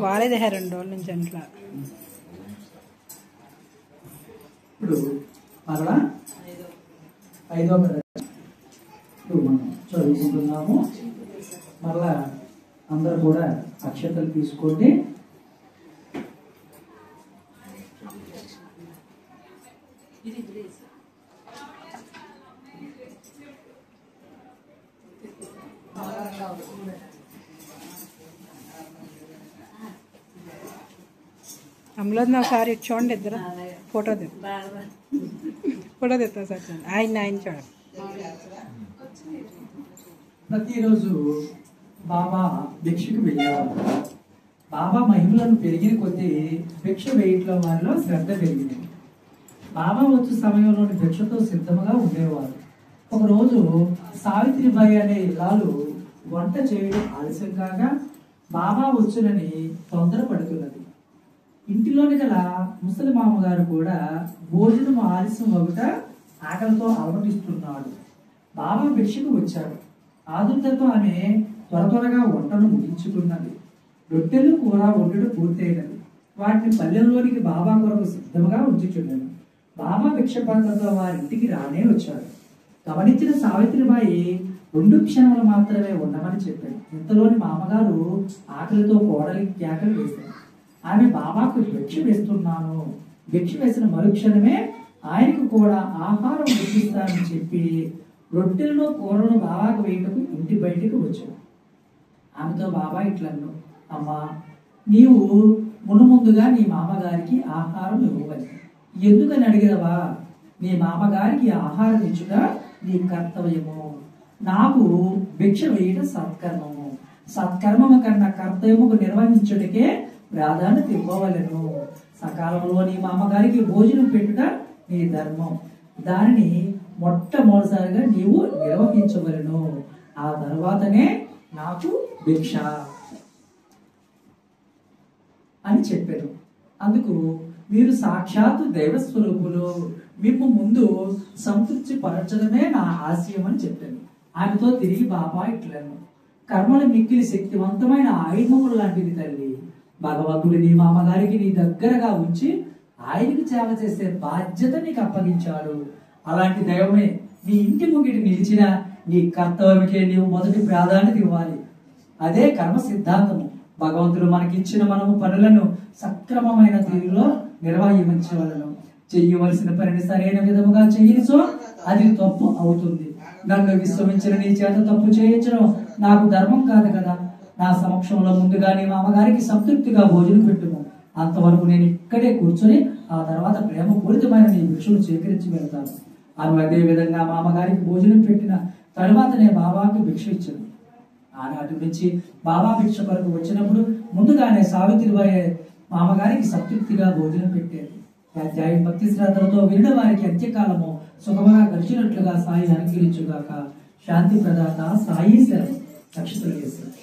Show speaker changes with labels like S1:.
S1: వాలేదే 2 రోజుల నుంచి అంట్లా.
S2: ఇప్పుడు మరలా 5వ ఇప్పుడు మనం చదువుకుంటున్నాము. మరలా అందరూ కూడా అక్షతలు తీసుకోండి.
S1: అమలోది ఒకసారి చూడండి, ఇద్దరు ఫోటో తెస్తా సార్. ఆయన చూడండి.
S2: ప్రతిరోజు బాబా భిక్షకు వెళ్ళేవారు. బాబా మహిమలను పెరిగిన కొద్దీ భిక్ష వేయట్లో వారిలో శ్రద్ధ పెరిగింది. బాబా వచ్చే సమయంలోని భిక్షతో సిద్ధంగా ఉండేవారు. ఒకరోజు సావిత్రిబాయి అనే ఇల్లాలు వంట చేయడం ఆలస్యం కాగా బాబా వచ్చునని తొందరపడుతున్నది. ఇంటిలోని గల ముసలి మామగారు కూడా భోజనం ఆలస్యం ఒకట ఆకలితో అలమటిస్తున్నాడు. బాబా భిక్షకు వచ్చాడు. ఆదుర్తతో ఆమె త్వరగా వంటను ముగించుకున్నది. రొట్టెలు కూర వండడం పూర్తయినది. వాటిని పల్లెంలోనికి బాబా కొరకు సిద్ధంగా ఉంచుచున్నాడు. బాబా భిక్ష పాత్రతో వారింటికి రానే వచ్చాడు. గమనించిన సావిత్రిబాయి 2 క్షణములు మాత్రమే ఉండమని చెప్పాడు. ఇంతలోని మామగారు ఆకలితో కోడలికి కేకలు వేశారు. ఆమె బాబాకు భిక్ష వేస్తున్నాను. భిక్ష వేసిన మరుక్షణమే ఆయనకు కూడా ఆహారం వడ్డిస్తానని చెప్పి రొట్టెలను కూరలను బాబాకు వేయటకు ఇంటి బయటకు వచ్చాడు. ఆమెతో బాబా ఇట్లన్ను, అమ్మా, నీవు ముందుగా నీ మామగారికి ఆహారం ఇవ్వవాలి. ఎందుకని అడిగినవా? నీ మామగారికి ఆహారం ఇచ్చుట నీ కర్తవ్యము. నాకు భిక్ష వేయడం సత్కర్మము. సత్కర్మము కన్నా కర్తవ్యముకు నిర్వహించుటకే ప్రాధాన్యత ఇవ్వవలను. సకాలంలో నీ మామగారికి భోజనం పెట్టుట నీ ధర్మం. దానిని మొట్టమొదటిసారిగా నీవు నిర్వహించవలను. ఆ తర్వాతనే నాకు భిక్ష అని చెప్పారు. అందుకు మీరు సాక్షాత్తు దైవస్వరూపులు, మేము ముందు సంతృప్తి పరచడమే నా ఆశయం అని చెప్పాను. ఆమెతో తిరిగి బాబా ఇట్లను, కర్మల మిక్కిలి శక్తివంతమైన ఆయుధములు లాంటిది తల్లి. భగవంతుడు నీ మామగారికి నీ దగ్గరగా ఉంచి ఆయనకు సేవ చేసే బాధ్యత నీకు అప్పగించాడు. అలాంటి దైవమే నీ ఇంటి ముంగిటి నిలిచిన నీ కర్తవ్యకే నీవు మొదటి ప్రాధాన్యత ఇవ్వాలి. అదే కర్మ సిద్ధాంతము. భగవంతుడు మనకిచ్చిన మనము పనులను సక్రమమైన తీరులో నిర్వహించవలను. చెయ్యవలసిన పనిని సరైన విధముగా చెయ్యనిచో అది తప్పు అవుతుంది. నన్ను విశ్వసించిన నీ చేత తప్పు చేయించడం నాకు ధర్మం కాదు కదా. నా సమక్షంలో ముందుగా నీ మామగారికి సంతృప్తిగా భోజనం పెట్టుము. అంతవరకు నేను ఇక్కడే కూర్చొని ఆ తర్వాత ప్రేమపూరితమైన నీ భిక్షను స్వీకరించి వెళ్తాను. ఆమె అదే విధంగా మామగారికి భోజనం పెట్టిన తరువాత నేను బాబాకి భిక్ష ఇచ్చాను. ఆనాటి నుంచి బాబా భిక్ష కొరకు వచ్చినప్పుడు ముందుగానే సావిత్రిబాయి మామగారికి సంతృప్తిగా భోజనం పెట్టేది. అధ్యాయం భక్తి శ్రద్ధలతో వినడం వారికి అంత్యకాలము సుఖముగా గడిచినట్లుగా సాయి అనుగ్రహించుగాక. శాంతి ప్రదాత సాయి శరణం. అక్షతలు చేశారు.